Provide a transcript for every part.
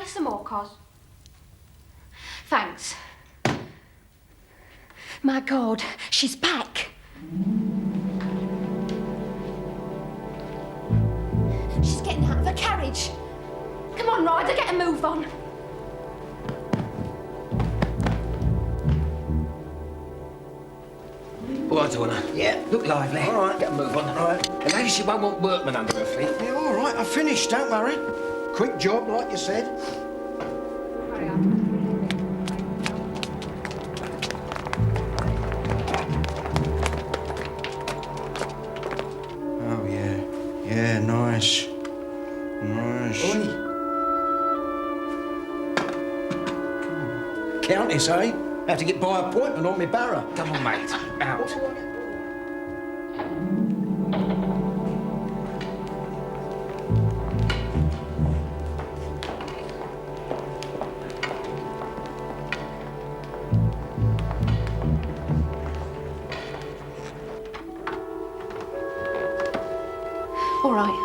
Some more, Cos. Thanks. My God, she's back. She's getting out of her carriage. Come on, Ryder, get a move on. All right, Donna. Yeah. Look lively. All right. Get a move on. All right. The lady, she won't want workmen under her feet. Yeah, all right. I finished, don't worry. Quick job, like you said. Hurry up. Oh, yeah. Yeah, nice. Nice. Oi. Countess, eh? Have to get by appointment on me barrow. Come on, mate. Out. All right.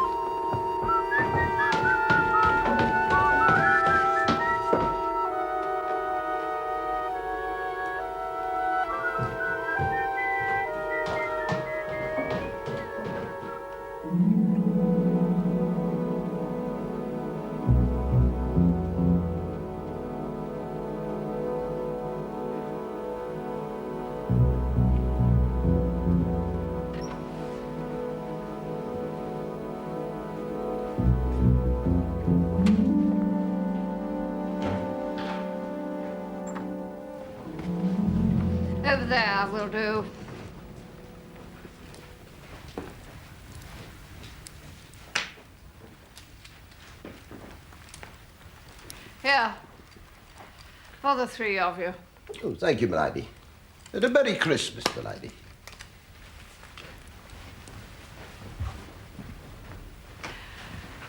Over there will do. Here. For the three of you. Oh, thank you, my lady. And a Merry Christmas, my lady.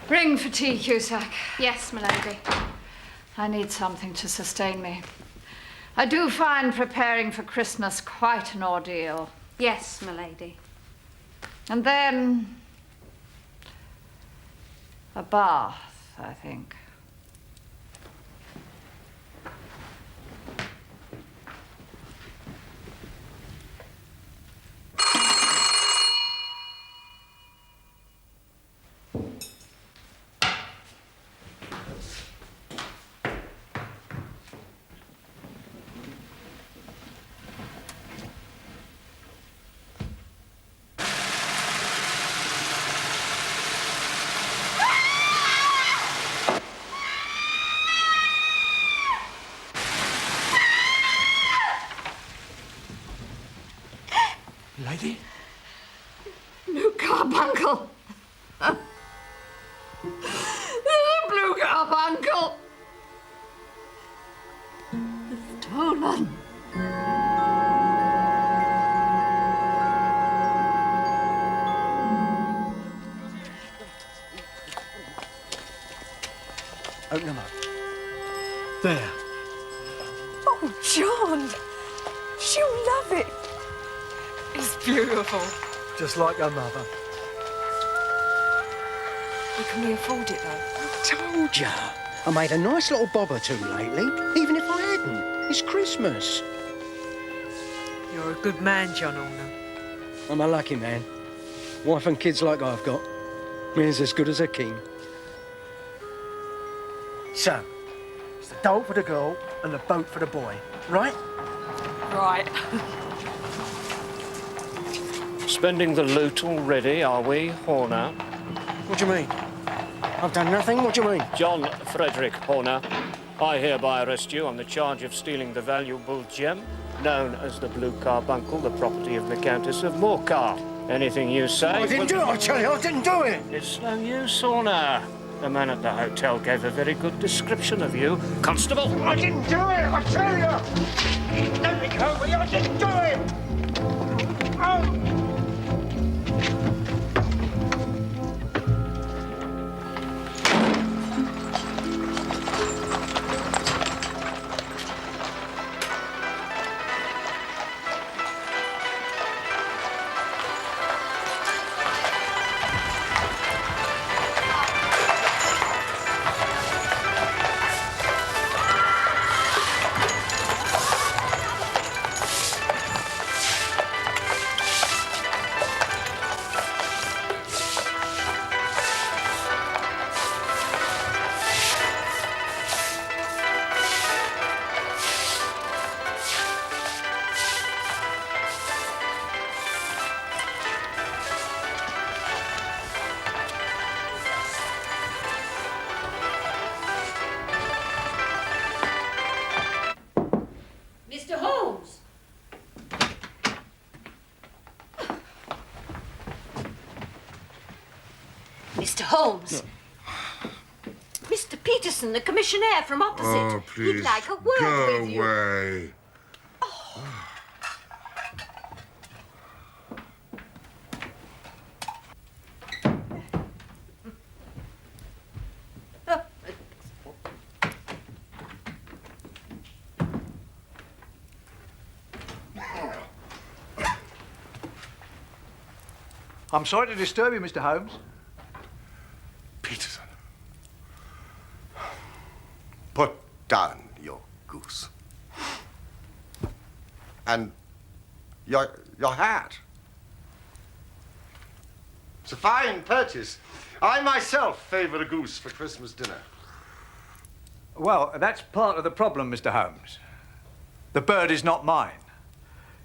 Ring for tea, Cusack. Yes, my lady. I need something to sustain me. I do find preparing for Christmas quite an ordeal. Yes, my lady. And then a bath, I think. Lady? New Carbuncle. Blue Carbuncle. Stolen. Open them up. There. Oh, John! She'll love it. It's beautiful. Just like her mother. Well, can we afford it, though? I told ya. I made a nice little bob or two lately, even if I hadn't. It's Christmas. You're a good man, John Horner. I'm a lucky man. Wife and kids like I've got. Means as good as a king. So, it's the doll for the girl and the boat for the boy, right? Right. Spending the loot already, are we, Horner? What do you mean? I've done nothing, what do you mean? John Frederick Horner, I hereby arrest you on the charge of stealing the valuable gem known as the Blue Carbuncle, the property of the Countess of Morcar. Anything you say... I didn't do it, I tell you, I didn't do it! It's no use, Horner. The man at the hotel gave a very good description of you. Constable! I didn't do it, I tell you! Let me go, but I didn't do it! Oh! Mr. Holmes! Mr. Holmes! Mr. Peterson, the commissionaire from opposite. Oh, please, He'd like a word go with you. away. I'm sorry to disturb you, Mr. Holmes. Peterson, put down your goose. And your hat. It's a fine purchase. I myself favor a goose for Christmas dinner. Well, that's part of the problem, Mr. Holmes. The bird is not mine.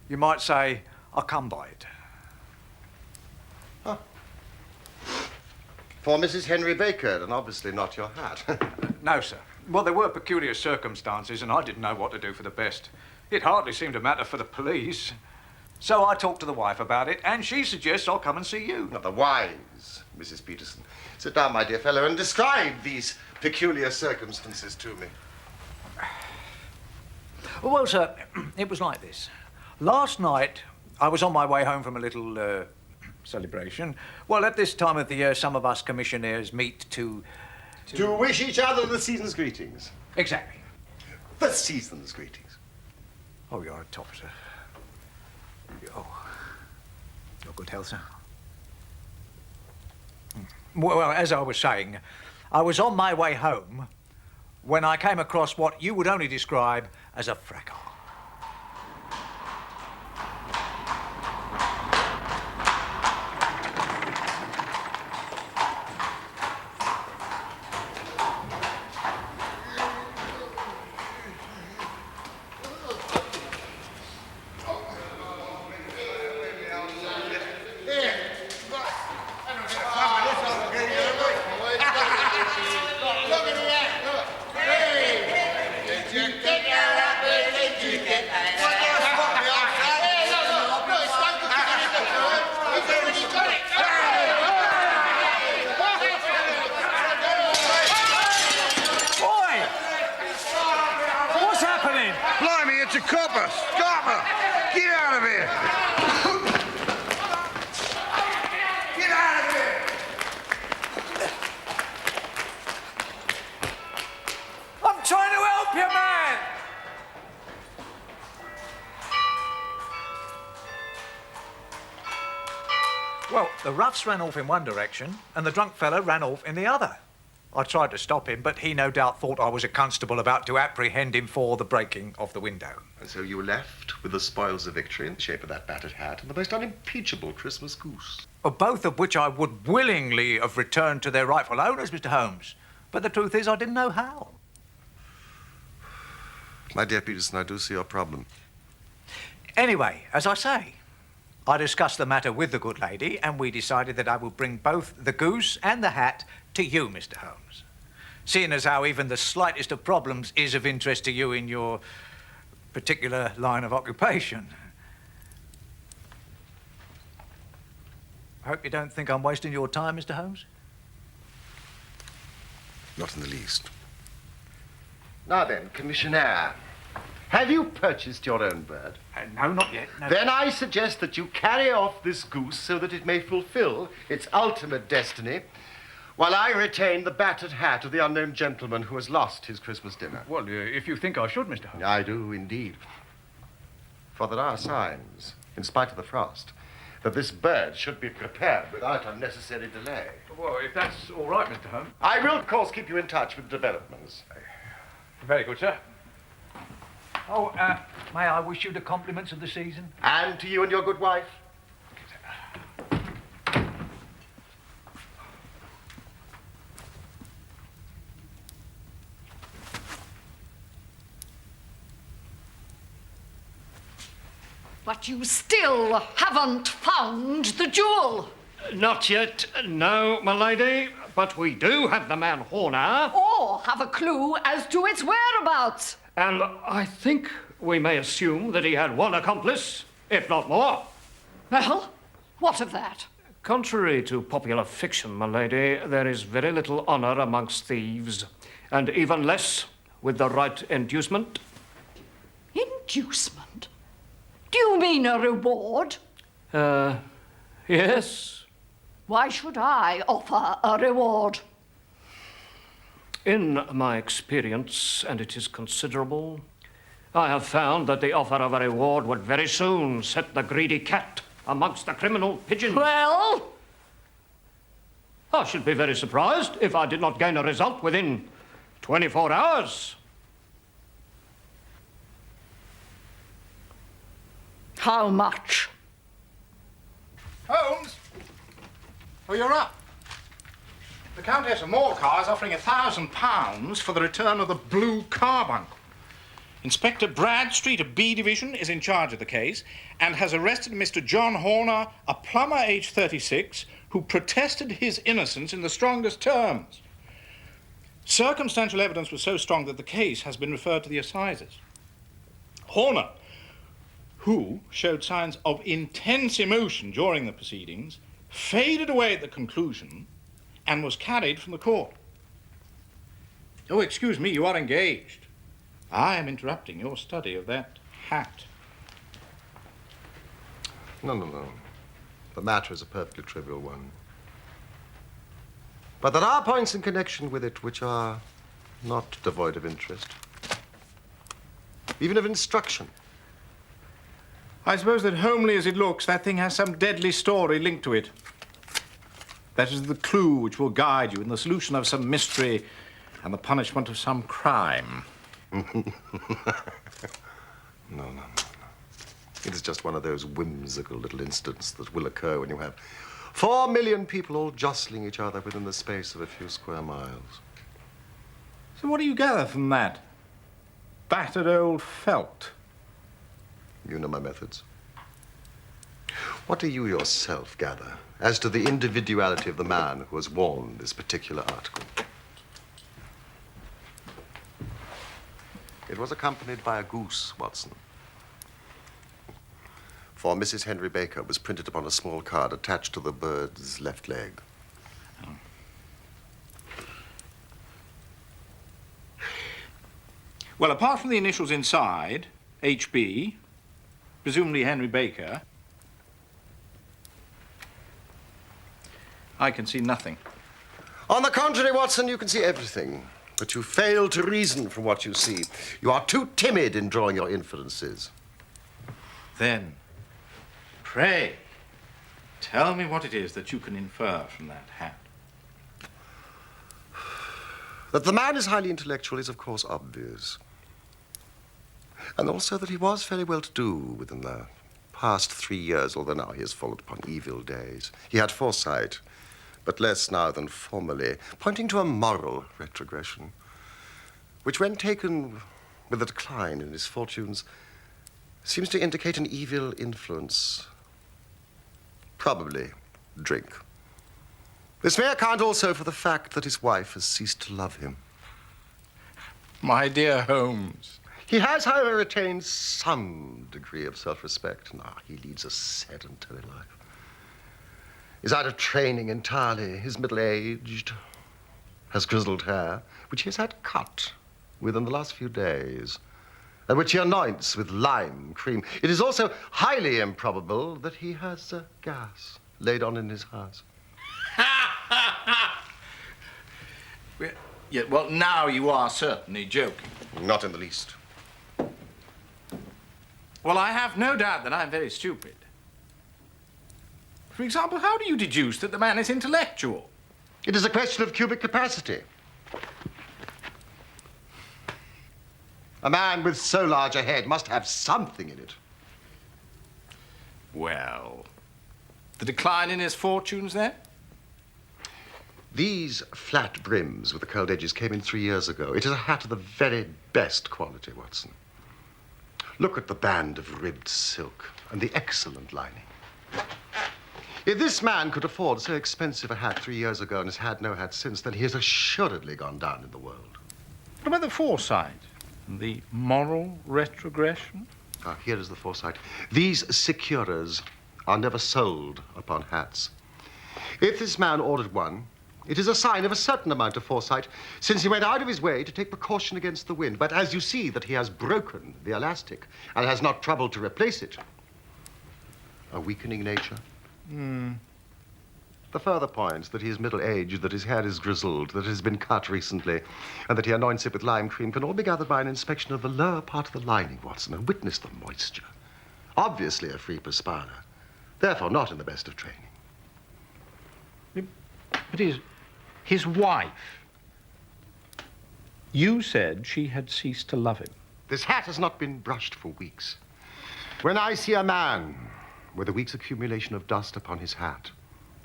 You might say I come by it. For Mrs. Henry Baker, and obviously not your hat. No, sir. Well, there were peculiar circumstances, and I didn't know what to do for the best. It hardly seemed to matter for the police. So I talked to the wife about it, and she suggests I'll come and see you. Not the wise, Mrs. Peterson. Sit down, my dear fellow, and describe these peculiar circumstances to me. Well, sir, it was like this. Last night, I was on my way home from a little celebration. Well, at this time of the year, some of us commissionaires meet to wish each other the season's greetings. Exactly. The season's greetings. Oh, you're a top, sir. Oh, your good health, sir. Well, as I was saying, I was on my way home when I came across what you would only describe as a fracas. It's a copper! Scopper! Get out of here! Get out of here! I'm trying to help you, man! Well, the roughs ran off in one direction and the drunk fellow ran off in the other. I tried to stop him, but he no doubt thought I was a constable about to apprehend him for the breaking of the window. And so you left with the spoils of victory in the shape of that battered hat and the most unimpeachable Christmas goose. Both of which I would willingly have returned to their rightful owners, Mr. Holmes. But the truth is, I didn't know how. My dear Peterson, I do see your problem. Anyway, as I say, I discussed the matter with the good lady, and we decided that I would bring both the goose and the hat to you, Mr. Holmes. Seeing as how even the slightest of problems is of interest to you in your particular line of occupation. I hope you don't think I'm wasting your time, Mr. Holmes. Not in the least. Now then, Commissioner, have you purchased your own bird? No, not yet. No. Then I suggest that you carry off this goose so that it may fulfill its ultimate destiny, while I retain the battered hat of the unknown gentleman who has lost his Christmas dinner. Well, if you think I should, Mr. Holmes. I do, indeed. For there are signs, in spite of the frost, that this bird should be prepared without unnecessary delay. Well, if that's all right, Mr. Holmes. I will, of course, keep you in touch with developments. Very good, sir. Oh, may I wish you the compliments of the season? And to you and your good wife. But you still haven't found the jewel. Not yet, no, my lady. But we do have the man Horner. Or have a clue as to its whereabouts. And I think we may assume that he had one accomplice, if not more. Well, what of that? Contrary to popular fiction, my lady, there is very little honour amongst thieves, and even less with the right inducement. Inducement? Do you mean a reward? Yes. Why should I offer a reward? In my experience, and it is considerable, I have found that the offer of a reward would very soon set the greedy cat amongst the criminal pigeons. Well? I should be very surprised if I did not gain a result within 24 hours. How much? Holmes? Oh, you're up. The Countess of Morcar is offering £1,000 for the return of the blue carbuncle. Inspector Bradstreet of B Division is in charge of the case and has arrested Mr. John Horner, a plumber aged 36, who protested his innocence in the strongest terms. Circumstantial evidence was so strong that the case has been referred to the assizes. Horner, who showed signs of intense emotion during the proceedings, faded away at the conclusion and was carried from the court. Oh, excuse me, you are engaged. I am interrupting your study of that hat. No. The matter is a perfectly trivial one. But there are points in connection with it which are not devoid of interest, even of instruction. I suppose that, homely as it looks, that thing has some deadly story linked to it. That is the clue which will guide you in the solution of some mystery and the punishment of some crime. No. It is just one of those whimsical little incidents that will occur when you have 4 million people all jostling each other within the space of a few square miles. So what do you gather from that? Battered old felt. You know my methods. What do you yourself gather as to the individuality of the man who has worn this particular article? It was accompanied by a goose, Watson. For Mrs. Henry Baker was printed upon a small card attached to the bird's left leg. Well, apart from the initials inside, HB, presumably Henry Baker, I can see nothing. On the contrary, Watson, you can see everything. But you fail to reason from what you see. You are too timid in drawing your inferences. Then, pray, tell me what it is that you can infer from that hat. That the man is highly intellectual is, of course, obvious. And also that he was fairly well-to-do within the past 3 years, although now he has fallen upon evil days. He had foresight, but less now than formerly, pointing to a moral retrogression, which, when taken with a decline in his fortunes, seems to indicate an evil influence. Probably drink. This may account also for the fact that his wife has ceased to love him. My dear Holmes. He has, however, retained some degree of self-respect. Now, he leads a sedentary life. He's out of training entirely. He's middle-aged, has grizzled hair, which he has had cut within the last few days, and which he anoints with lime cream. It is also highly improbable that he has gas laid on in his house. Yeah, well, now you are certainly joking. Not in the least. Well, I have no doubt that I'm very stupid. For example, how do you deduce that the man is intellectual? It is a question of cubic capacity. A man with so large a head must have something in it. Well, the decline in his fortunes, then? These flat brims with the curled edges came in 3 years ago. It is a hat of the very best quality, Watson. Look at the band of ribbed silk and the excellent lining. If this man could afford so expensive a hat 3 years ago and has had no hat since, then he has assuredly gone down in the world. What about the foresight? The moral retrogression? Ah, here is the foresight. These securas are never sold upon hats. If this man ordered one, it is a sign of a certain amount of foresight, since he went out of his way to take precaution against the wind. But as you see that he has broken the elastic and has not troubled to replace it, a weakening nature. The further points that he is middle-aged, that his hair is grizzled, that it has been cut recently, and that he anoints it with lime cream can all be gathered by an inspection of the lower part of the lining, Watson, and witness the moisture. Obviously a free perspirer, therefore not in the best of training. But his wife, you said she had ceased to love him. This hat has not been brushed for weeks. When I see a man with a week's accumulation of dust upon his hat,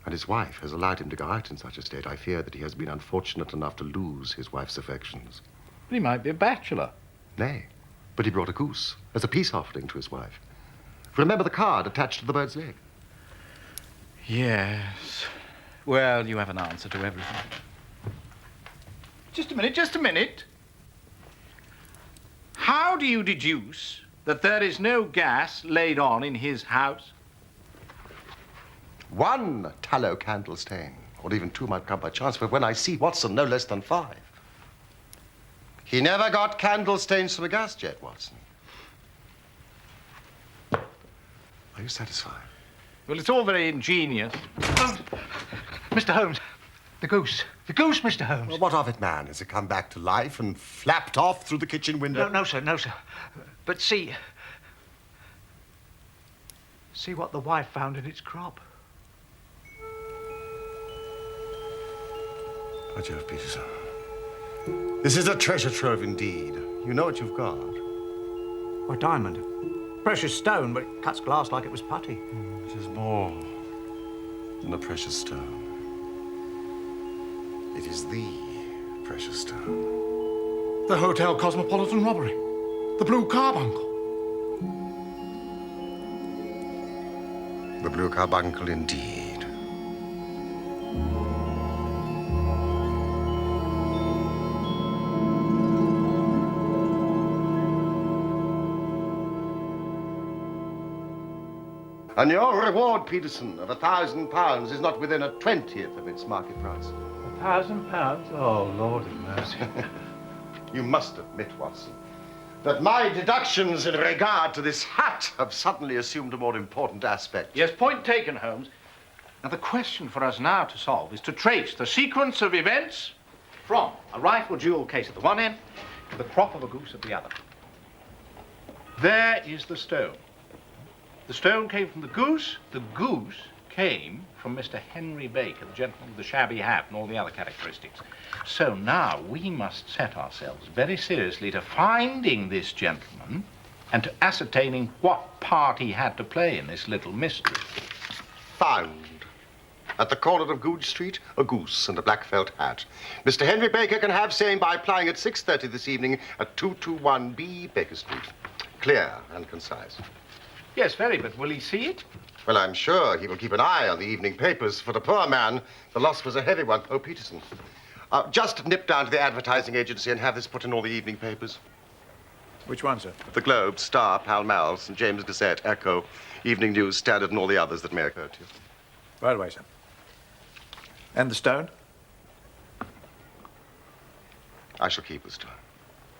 and his wife has allowed him to go out in such a state, I fear that he has been unfortunate enough to lose his wife's affections. But he might be a bachelor. Nay, but he brought a goose as a peace offering to his wife. Remember the card attached to the bird's leg? Yes. Well, you have an answer to everything. Just a minute, just a minute. How do you deduce that there is no gas laid on in his house? One tallow candle stain, or even two might come by chance, but when I see Watson, no less than 5. He never got candle stains from a gas jet, Watson. Are you satisfied? Well, it's all very ingenious. Mr. Holmes, the goose. The goose, Mr. Holmes. Well, what of it, man? Has it come back to life and flapped off through the kitchen window? No, sir, no, sir. But see what the wife found in its crop. By Jove, Peterson. This is a treasure trove indeed. You know what you've got. A diamond. Precious stone, but it cuts glass like it was putty. It is more than a precious stone. It is the precious stone. The Hotel Cosmopolitan robbery. The Blue Carbuncle. The Blue Carbuncle indeed. And your reward, Peterson, of £1,000 is not within a 20th of its market price. £1,000? Oh, Lord have mercy. You must admit, Watson, that my deductions in regard to this hat have suddenly assumed a more important aspect. Yes, point taken, Holmes. Now, the question for us now to solve is to trace the sequence of events from a rifle jewel case at the one end to the crop of a goose at the other. There is the stone. The stone came from the goose. The goose came from Mr. Henry Baker, the gentleman with the shabby hat and all the other characteristics. So now we must set ourselves very seriously to finding this gentleman and to ascertaining what part he had to play in this little mystery. Found. At the corner of Goodge Street, a goose and a black felt hat. Mr. Henry Baker can have same by applying at 6:30 this evening at 221B Baker Street. Clear and concise. Yes, very, but will he see it? Well, I'm sure he will keep an eye on the evening papers. For the poor man, the loss was a heavy one. Oh, Peterson. Just nip down to the advertising agency and have this put in all the evening papers. Which one, sir? The Globe, Star, Pall Mall, St. James Gazette, Echo, Evening News, Standard, and all the others that may occur to you. Right away, sir. And the stone? I shall keep the stone.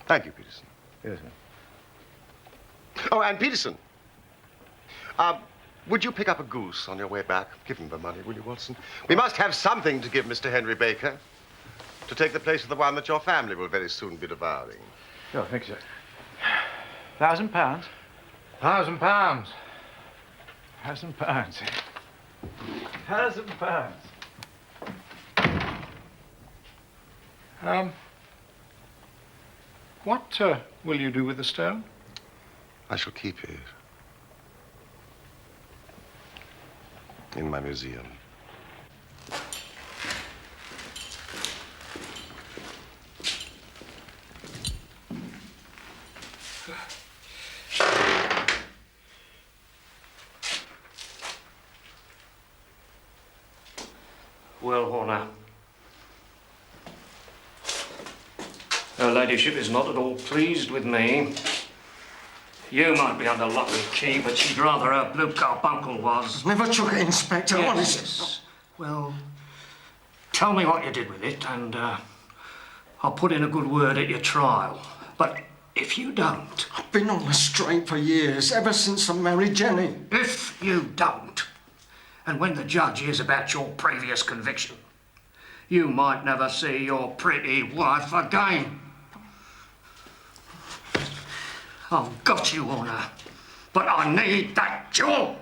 Thank you, Peterson. Yes, sir. Oh, and Peterson. Would you pick up a goose on your way back? Give him the money, will you, Watson? We must have something to give Mr. Henry Baker to take the place of the one that your family will very soon be devouring. Oh, thank you, sir. £1,000? £1,000. £1,000. £1,000. What will you do with the stone? I shall keep it in my museum. Well, Horner, her ladyship is not at all pleased with me. You might be under lock and key, but she'd rather her blue carbuncle was. Never took it, Inspector. What is it? Yes. Well, tell me what you did with it, and I'll put in a good word at your trial. But if you don't... I've been on the straight for years, ever since I married Jenny. If you don't, and when the judge hears about your previous conviction, you might never see your pretty wife again. I've got you, Horner, but I need that jewel.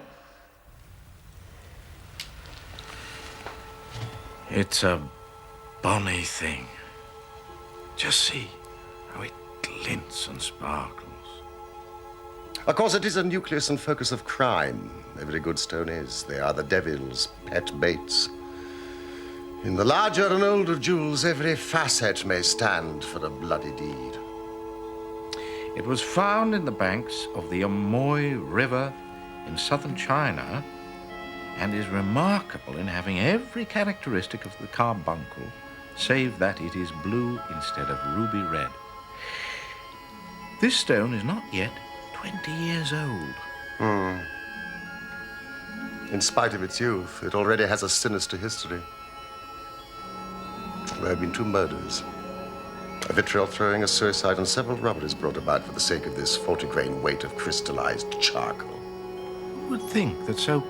It's a bonny thing. Just see how it glints and sparkles. Of course, it is a nucleus and focus of crime. Every good stone is. They are the devil's pet baits. In the larger and older jewels, every facet may stand for a bloody deed. It was found in the banks of the Amoy River in southern China and is remarkable in having every characteristic of the carbuncle, save that it is blue instead of ruby red. This stone is not yet 20 years old. In spite of its youth, it already has a sinister history. There have been 2 murders. A vitriol throwing, a suicide, and several robberies brought about for the sake of this 40-grain weight of crystallized charcoal. Who would think that so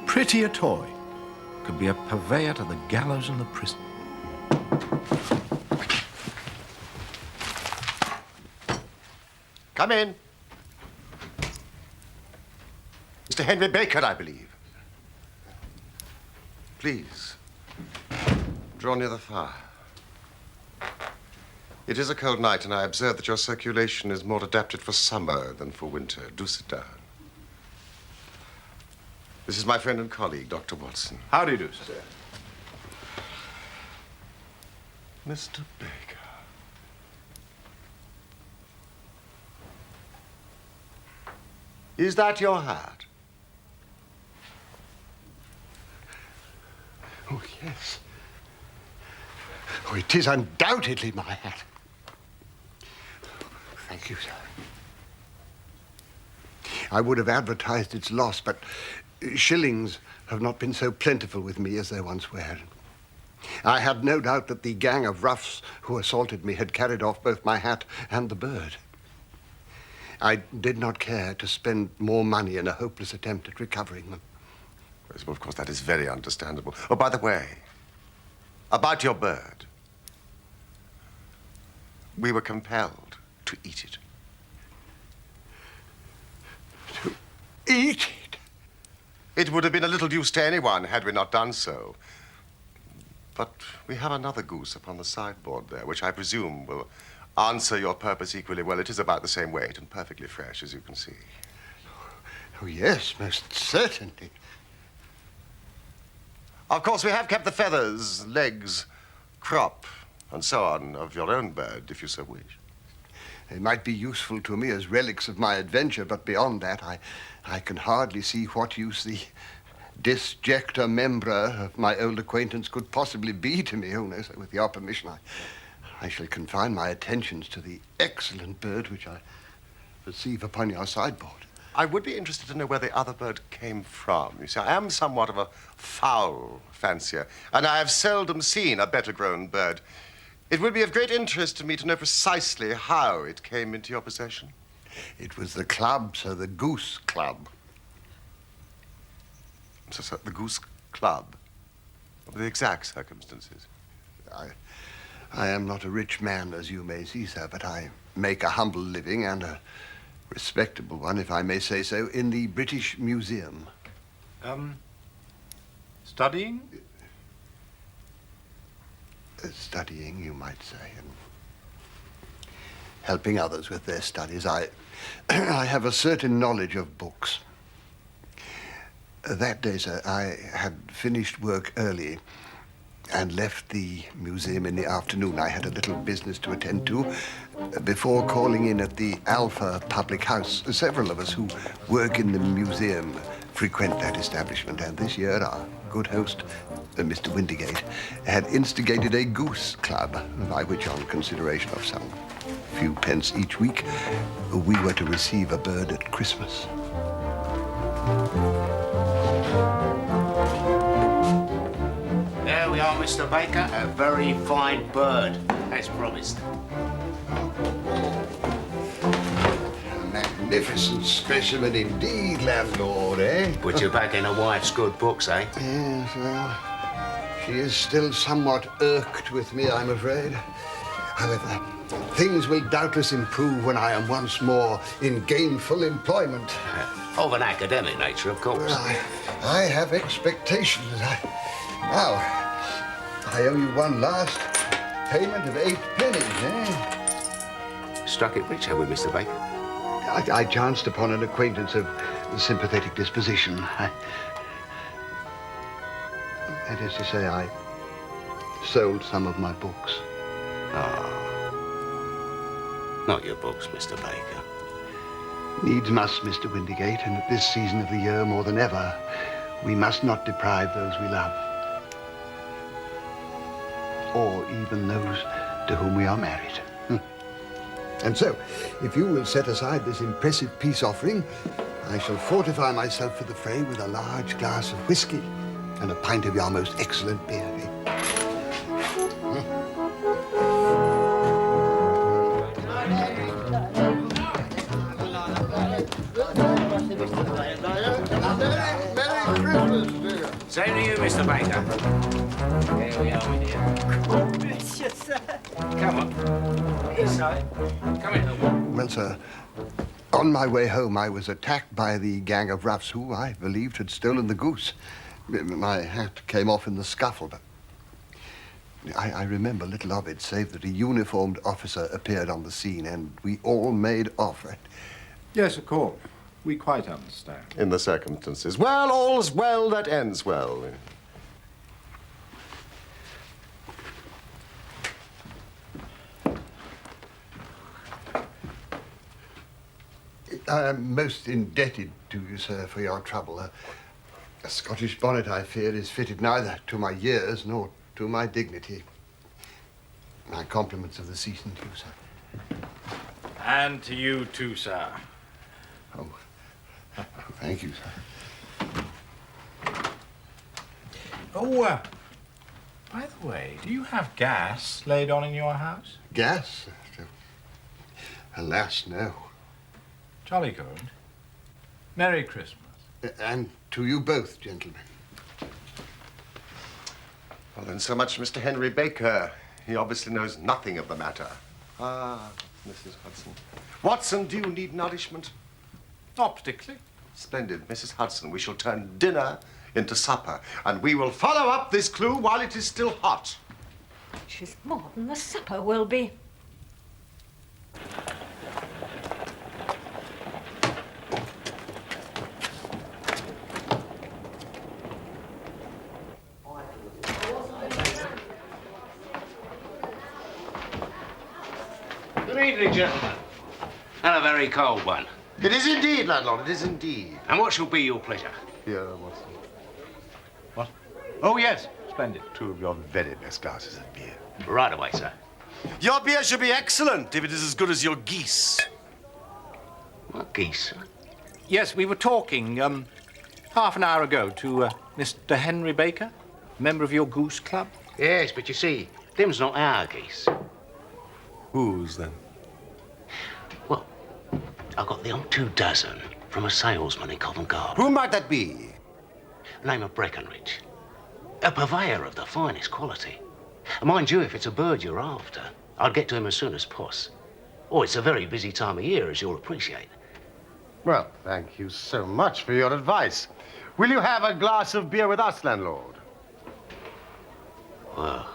pretty a toy could be a purveyor to the gallows and the prison? Come in. Mr. Henry Baker, I believe. Please, draw near the fire. It is a cold night, and I observe that your circulation is more adapted for summer than for winter. Do sit down. This is my friend and colleague, Dr. Watson. How do you do, sir? Mr. Baker. Is that your hat? Oh, yes. Oh, it is undoubtedly my hat. Thank you, sir. I would have advertised its loss, but shillings have not been so plentiful with me as they once were. I had no doubt that the gang of roughs who assaulted me had carried off both my hat and the bird. I did not care to spend more money in a hopeless attempt at recovering them. Well, of course, that is very understandable. Oh, by the way, about your bird. We were compelled to eat it. To eat it? It would have been a little use to anyone had we not done so. But we have another goose upon the sideboard there, which I presume will answer your purpose equally well. It is about the same weight and perfectly fresh, as you can see. Oh, yes, most certainly. Of course, we have kept the feathers, legs, crop, and so on of your own bird, if you so wish. They might be useful to me as relics of my adventure, but beyond that, I can hardly see what use the disjecta membra of my old acquaintance could possibly be to me. Oh, no, sir, with your permission, I shall confine my attentions to the excellent bird which I perceive upon your sideboard. I would be interested to know where the other bird came from. You see, I am somewhat of a fowl fancier, and I have seldom seen a better-grown bird. It would be of great interest to me to know precisely how it came into your possession. It was the club, sir, the Goose Club. So, the Goose Club? The exact circumstances? I am not a rich man, as you may see, sir, but I make a humble living and a respectable one, if I may say so, in the British Museum. Studying? Studying, you might say, and helping others with their studies. I have a certain knowledge of books. That day, sir, I had finished work early and left the museum in the afternoon. I had a little business to attend to before calling in at the Alpha public house. Several of us who work in the museum frequent that establishment, and this year our good host, Mr. Windigate, had instigated a goose club, by which, on consideration of some few pence each week, we were to receive a bird at Christmas. There we are, Mr. Baker. A very fine bird, as promised. A magnificent specimen indeed, landlord, eh? Put you back in a wife's good books, eh? Yes, well, she is still somewhat irked with me, I'm afraid. However, things will doubtless improve when I am once more in gainful employment. Of an academic nature, of course. Well, I have expectations. Now, I owe you one last payment of 8 pennies, eh? Struck it rich, have we, Mr. Baker? I chanced upon an acquaintance of sympathetic disposition. That is to say, I sold some of my books. Ah. Not your books, Mr. Baker. Needs must, Mr. Windigate, and at this season of the year more than ever, we must not deprive those we love. Or even those to whom we are married. And so, if you will set aside this impressive peace offering, I shall fortify myself for the fray with a large glass of whiskey and a pint of your most excellent beer. Same to you, Mr. Baker. Here we are, my dear. Gracious, sir. Come on. Inside. Come in. Well, sir, on my way home, I was attacked by the gang of roughs who, I believed, had stolen the goose. My hat came off in the scuffle, but I remember little of it, save that a uniformed officer appeared on the scene, and we all made off. Yes, of course. We quite understand. In the circumstances. Well, all's well that ends well. I am most indebted to you, sir, for your trouble. A Scottish bonnet, I fear, is fitted neither to my years nor to my dignity. My compliments of the season to you, sir. And to you too, sir. Oh, thank you, sir. Oh, by the way, do you have gas laid on in your house? Gas? Alas, no. Jolly good. Merry Christmas. And to you both, gentlemen. Well, then, so much Mr. Henry Baker. He obviously knows nothing of the matter. Ah, Mrs. Hudson. Watson, do you need nourishment? Not particularly. Splendid. Mrs. Hudson, we shall turn dinner into supper, and we will follow up this clue while it is still hot. Which is more than the supper will be. Good evening, gentlemen. And a very cold one. It is indeed, landlord, it is indeed. And what shall be your pleasure? Here, Watson. What? Oh, yes. Splendid. 2 of your very best glasses of beer. Right away, sir. Your beer should be excellent if it is as good as your geese. What geese, sir? Yes, we were talking half an hour ago to Mr. Henry Baker, member of your goose club. Yes, but you see, them's not our geese. Whose, then? Well, I got them 24 from a salesman in Covent Garden. Who might that be? Name of Breckenridge. A purveyor of the finest quality. Mind you, if it's a bird you're after, I'd get to him as soon as poss. Oh, it's a very busy time of year, as you'll appreciate. Well, thank you so much for your advice. Will you have a glass of beer with us, landlord? Well,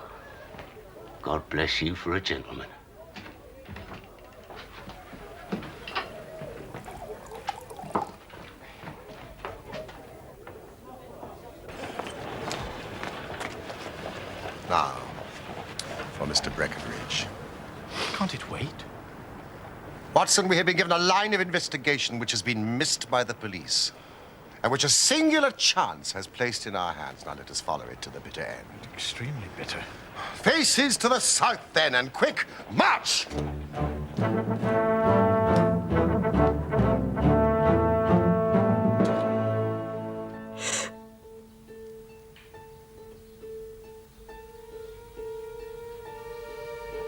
God bless you for a gentleman. Now, for Mr. Breckenridge. Can't it wait? Watson, we have been given a line of investigation which has been missed by the police, and which a singular chance has placed in our hands. Now let us follow it to the bitter end. Extremely bitter. Faces to the south, then, and quick march!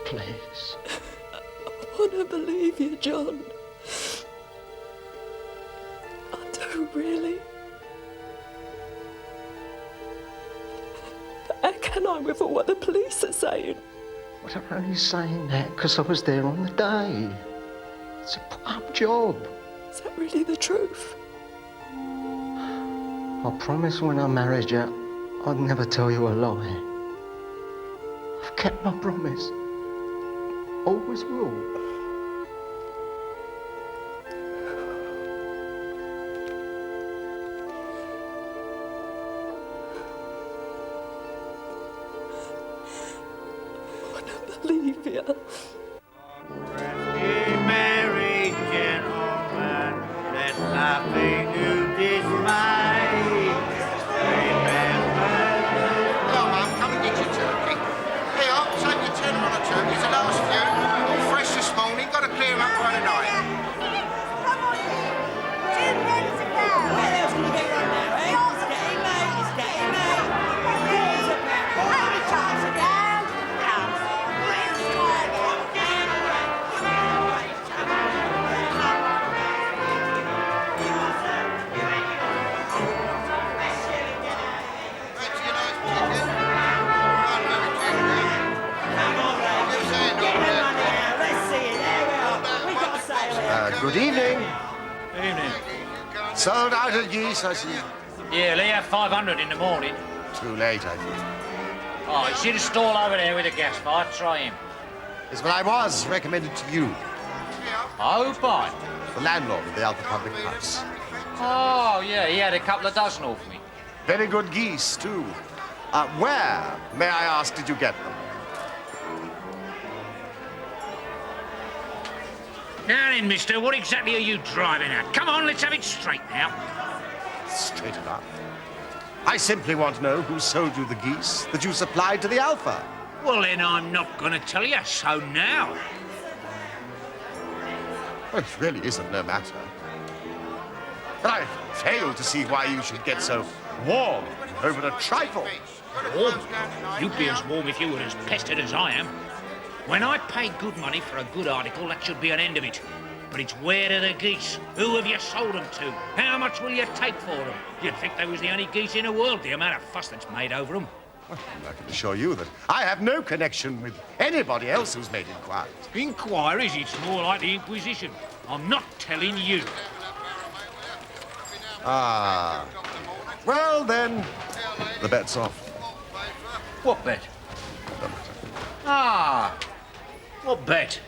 Please. I want to believe you, John. I do, really. But how can I with all what the police are saying? But I'm only saying that because I was there on the day. It's a put-up job. Is that really the truth? I promised when I married you, I'd never tell you a lie. I've kept my promise. Always will. I want to believe you. Merry gentlemen, let nothing you dismay. Remember. Hello, Mum. Come and get your turkey. Here, take your tenner on a turkey. It's the last few. All fresh this morning. Got to clear them up by tonight. Where else can you get one now, eh? It's getting late, it's getting late. Here's a penny. How many times again? Good evening. Evening. Sold out of geese, I see. Yeah, they have 500 in the morning. Too late, I think. Oh, you see the stall over there with the gas fire? Try him. Yes, but I was recommended to you, Oh, by. the landlord of the Alpha Public House. Oh, yeah, he had a couple of dozen off me. Very good geese, too. Where, may I ask, did you get them? Now then, mister, what exactly are you driving at? Come on, let's have it straight now. Straight enough. I simply want to know who sold you the geese that you supplied to the Alpha. Well, then I'm not going to tell you, so now. Well, it really isn't no matter. But I fail to see why you should get so warm over a trifle. Warm? You'd be as warm if you were as pestered as I am. When I pay good money for a good article, that should be an end of it. But it's where are the geese? Who have you sold them to? How much will you take for them? You'd think they was the only geese in the world, the amount of fuss that's made over them. Well, I can assure you that I have no connection with anybody else who's made inquiries. Inquiries? It's more like the Inquisition. I'm not telling you. Ah. Well, then, the bet's off. What bet? No matter. Ah. What bet?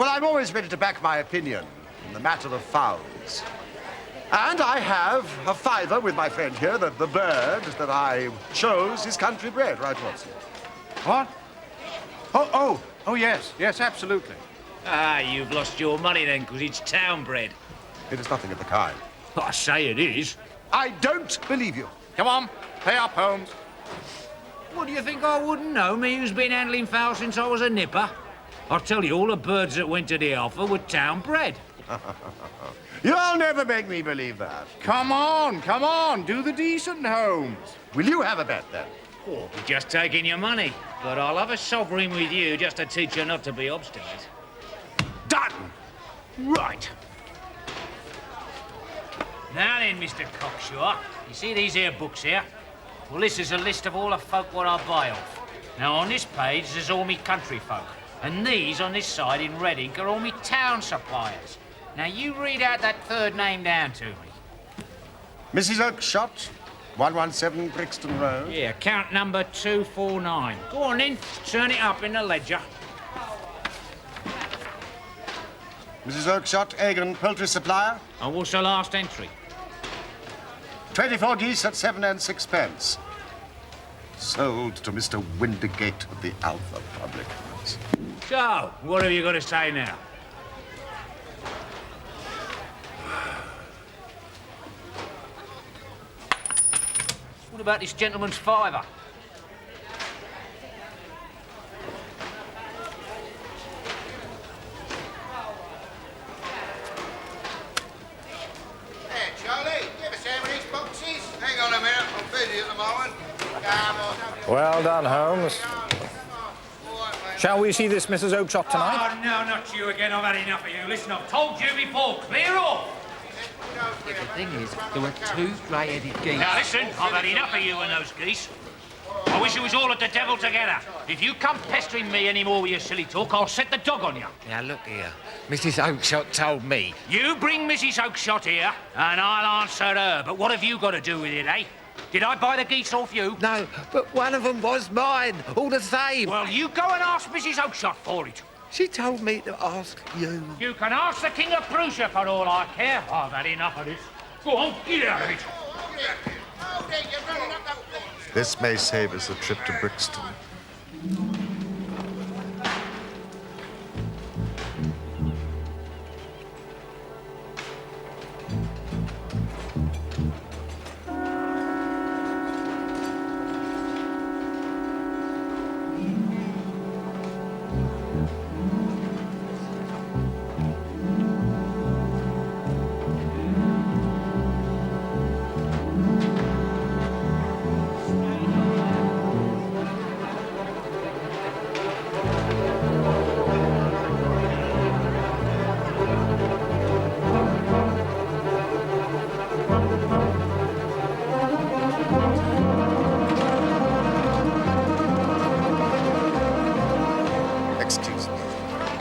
Well, I'm always ready to back my opinion in the matter of fowls. And I have a fiver with my friend here that the bird that I chose is country bred, right, Watson? What? Oh, yes, absolutely. Ah, you've lost your money then, because it's town bred. It is nothing of the kind. I say it is. I don't believe you. Come on, pay up, Holmes. What do you think I wouldn't know, me who's been handling fowl since I was a nipper? I tell you, all the birds that went to the Alpha were town bred. You'll never make me believe that. Come on, do the decent, Holmes. Will you have a bet, then? Oh, we're just taking your money. But I'll have a sovereign with you just to teach you not to be obstinate. Done! Right. Now then, Mr. Cocksure, you see these here books here? Well, this is a list of all the folk what I buy off. Now, on this page, there's all me country folk. And these on this side in red ink are all me town suppliers. Now, you read out that third name down to me. Mrs. Oakshott, 117 Brixton Road. Yeah, account number 249. Go on then, turn it up in the ledger. Mrs. Oakshott, Egan, poultry supplier. And what's the last entry? 24 geese at 7 and 6 pence. Sold to Mr. Windigate of the Alpha Public House. So, what have you got to say now? What about this gentleman's fiver? Hey, Charlie, you ever seen these boxes? Hang on a minute, I'm busy at the moment. Well done, Holmes. Shall we see this Mrs. Oakshott tonight? Oh, no, not you again. I've had enough of you. Listen, I've told you before. Clear off! Yeah, the thing is, there were 2 grey-headed geese. Now, listen, I've had enough of you and those geese. I wish it was all at the devil together. If you come pestering me any more with your silly talk, I'll set the dog on you. Now, look here. Mrs. Oakshott told me. You bring Mrs. Oakshott here, and I'll answer her. But what have you got to do with it, eh? Did I buy the geese off you? No, but one of them was mine, all the same. Well, you go and ask Mrs. Oakshott for it. She told me to ask you. You can ask the King of Prussia for all I care. I've had enough of this. Go on, get out of it. This may save us a trip to Brixton.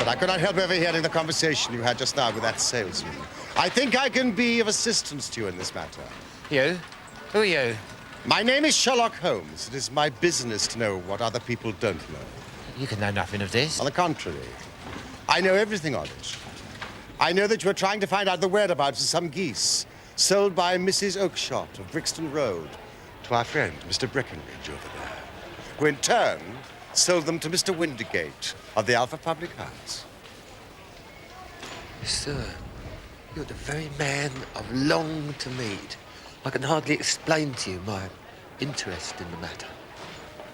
I could not help overhearing the conversation you had just now with that salesman. I think I can be of assistance to you in this matter. You? Who are you? My name is Sherlock Holmes. It is my business to know what other people don't know. You can know nothing of this. On the contrary, I know everything of it. I know that you are trying to find out the whereabouts of some geese sold by Mrs. Oakshott of Brixton Road to our friend, Mr. Breckenridge, over there, who in turn sold them to Mr. Windigate of the Alpha Public House. Sir, you're the very man I've longed to meet. I can hardly explain to you my interest in the matter.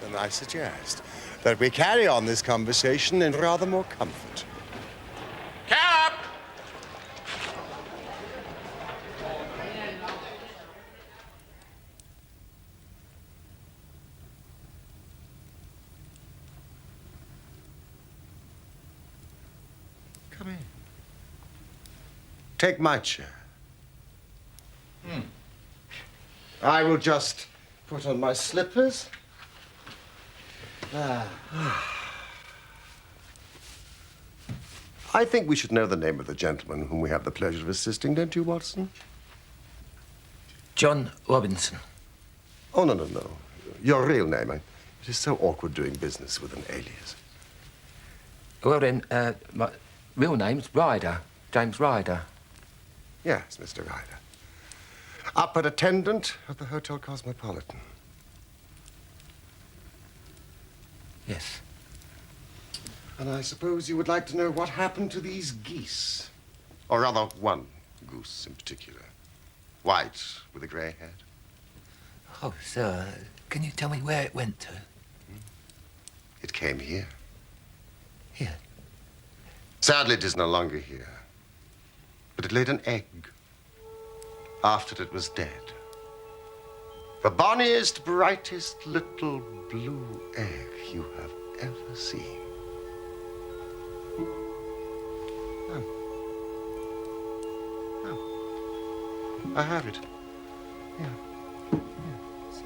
Then I suggest that we carry on this conversation in rather more comfort. Cap! Come in. Take my chair. I will just put on my slippers. I think we should know the name of the gentleman whom we have the pleasure of assisting, don't you, Watson? John Robinson. Oh, no. Your real name. It is so awkward doing business with an alias. Well, then, Real name's Ryder. James Ryder. Yes, Mr. Ryder. Upper attendant at the Hotel Cosmopolitan. Yes. And I suppose you would like to know what happened to these geese. Or rather, one goose in particular. White with a grey head. Oh, sir, can you tell me where it went to? It came here. Here? Sadly, it is no longer here. But it laid an egg after it was dead. The bonniest, brightest little blue egg you have ever seen. I have it. Yeah. See?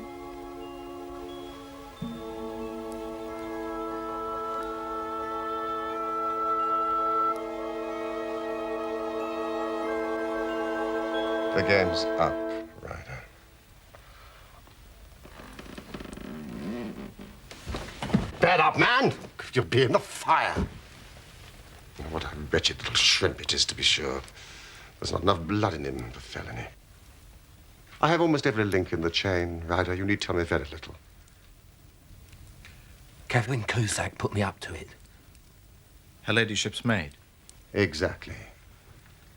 The game's up, Ryder. Bear up, man! You'll be in the fire. What a wretched little shrimp it is, to be sure. There's not enough blood in him for felony. I have almost every link in the chain, Ryder. You need tell me very little. Catherine Cusack put me up to it. Her ladyship's maid? Exactly.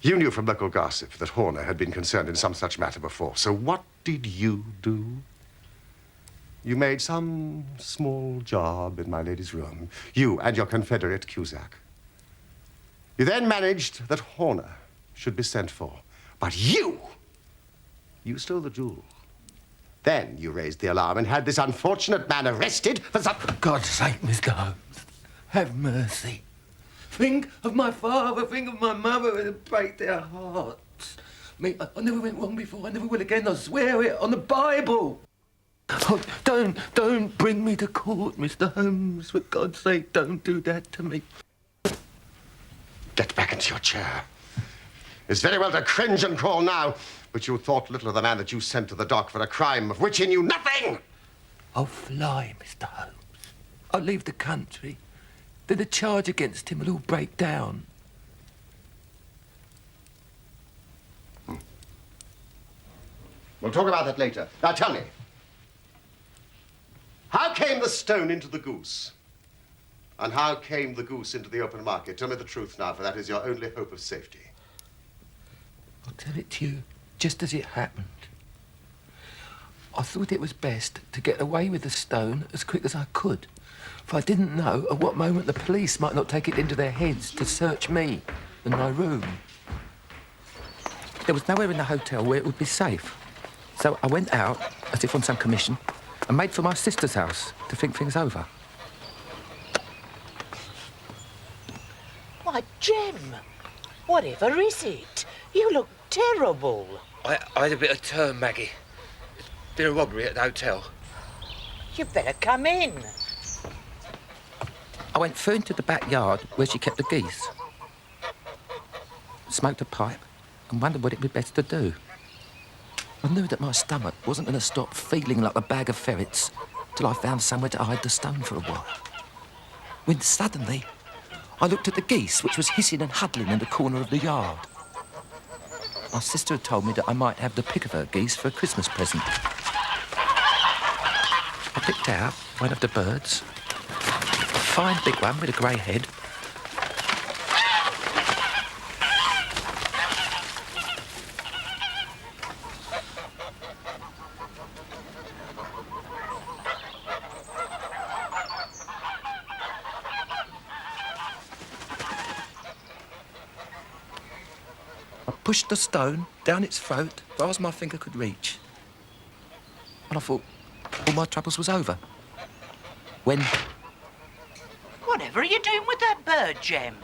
You knew from local gossip that Horner had been concerned in some such matter before. So what did you do? You made some small job in my lady's room. You and your confederate Cusack. You then managed that Horner should be sent for. But you stole the jewel. Then you raised the alarm and had this unfortunate man arrested for some... For God's sake, Mr. Holmes, have mercy. Think of my father, think of my mother, it'll break their hearts. I never went wrong before, I never will again, I swear it on the Bible. Oh, don't bring me to court, Mr. Holmes. For God's sake, don't do that to me. Get back into your chair. It's very well to cringe and crawl now, but you thought little of the man that you sent to the dock for a crime of which he knew nothing. I'll fly, Mr. Holmes. I'll leave the country. Then the charge against him will all break down. We'll talk about that later. Now tell me, how came the stone into the goose? And how came the goose into the open market? Tell me the truth now, for that is your only hope of safety. I'll tell it to you just as it happened. I thought it was best to get away with the stone as quick as I could, for I didn't know at what moment the police might not take it into their heads to search me and my room. There was nowhere in the hotel where it would be safe. So I went out, as if on some commission, and made for my sister's house to think things over. Why, Jem, whatever is it? You look terrible. I had a bit of turn, Maggie. There's been a robbery at the hotel. You better come in. I went through into the backyard where she kept the geese. Smoked a pipe and wondered what it would be best to do. I knew that my stomach wasn't going to stop feeling like a bag of ferrets till I found somewhere to hide the stone for a while. When suddenly, I looked at the geese, which was hissing and huddling in the corner of the yard. My sister had told me that I might have the pick of her geese for a Christmas present. I picked out one of the birds, a fine big one with a grey head. Pushed the stone down its throat as far as my finger could reach. And I thought all my troubles was over. When... Whatever are you doing with that bird, Jem?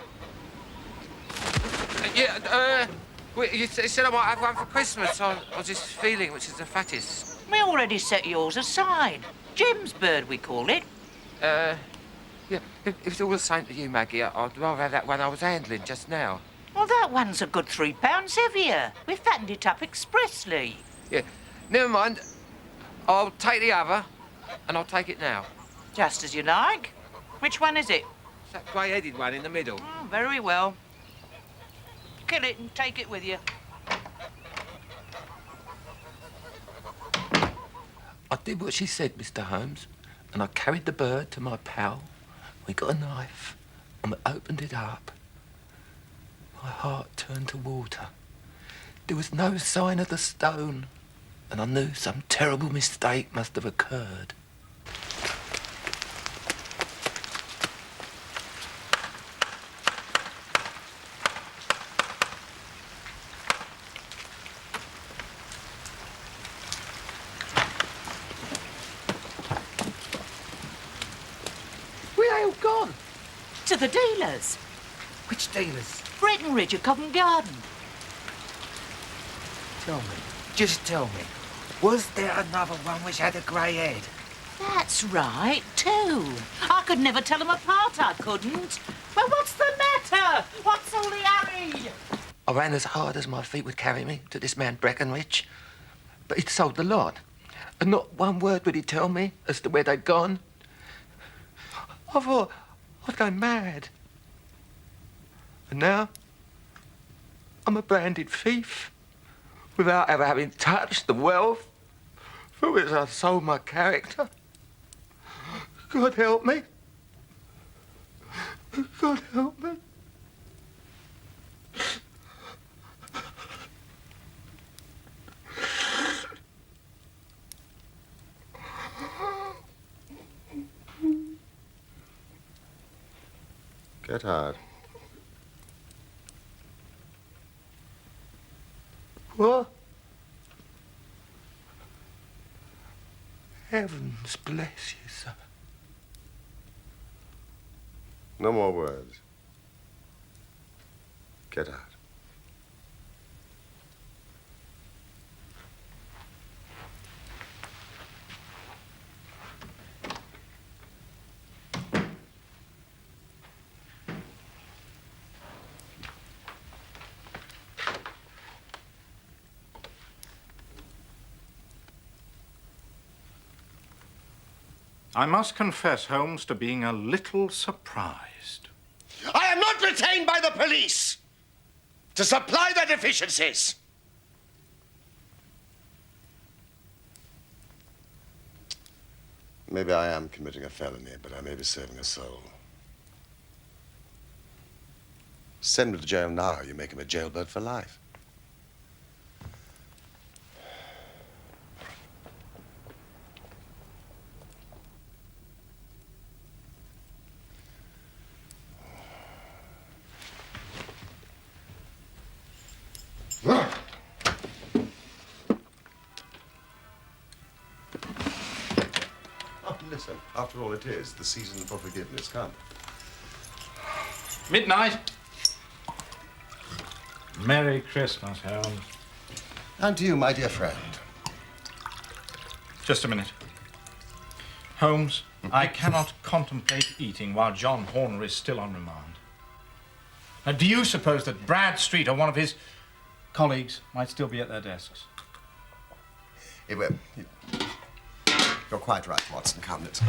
you said I might have one for Christmas. I was just feeling which is the fattest. We already set yours aside. Jem's bird, we call it. Yeah, if it's all the same to you, Maggie, I'd rather have that one I was handling just now. Well, that one's a good 3 pounds heavier. We fattened it up expressly. Yeah, never mind. I'll take the other, and I'll take it now. Just as you like. Which one is it? It's that grey-headed one in the middle. Oh, very well. kill it and take it with you. I did what she said, Mr. Holmes, and I carried the bird to my pal. We got a knife and we opened it up. My heart turned to water. There was no sign of the stone, and I knew some terrible mistake must have occurred. Where they all gone? To the dealers. Which dealers? Breckenridge at Covent Garden. Tell me, just tell me, was there another one which had a grey head? That's right, two. I could never tell them apart, I couldn't. But what's the matter? What's all the hurry? I ran as hard as my feet would carry me to this man Breckenridge, but he'd sold the lot, and not one word would he tell me as to where they'd gone. I thought I'd go mad. And now, I'm a branded thief without ever having touched the wealth for which I sold my character. God help me. God help me. Get out. What? Heavens bless you, sir. No more words. Get out. I must confess, Holmes, to being a little surprised. I am not retained by the police to supply their deficiencies. Maybe I am committing a felony, but I may be saving a soul. Send him to jail now, you make him a jailbird for life. Oh, listen, after all, it is the season for forgiveness. Come. Midnight. Merry Christmas, Holmes. And to you, my dear friend. Just a minute. Holmes, I cannot contemplate eating while John Horner is still on remand. Now, do you suppose that Bradstreet or one of his colleagues might still be at their desks? You're quite right, Watson. Come, let's go.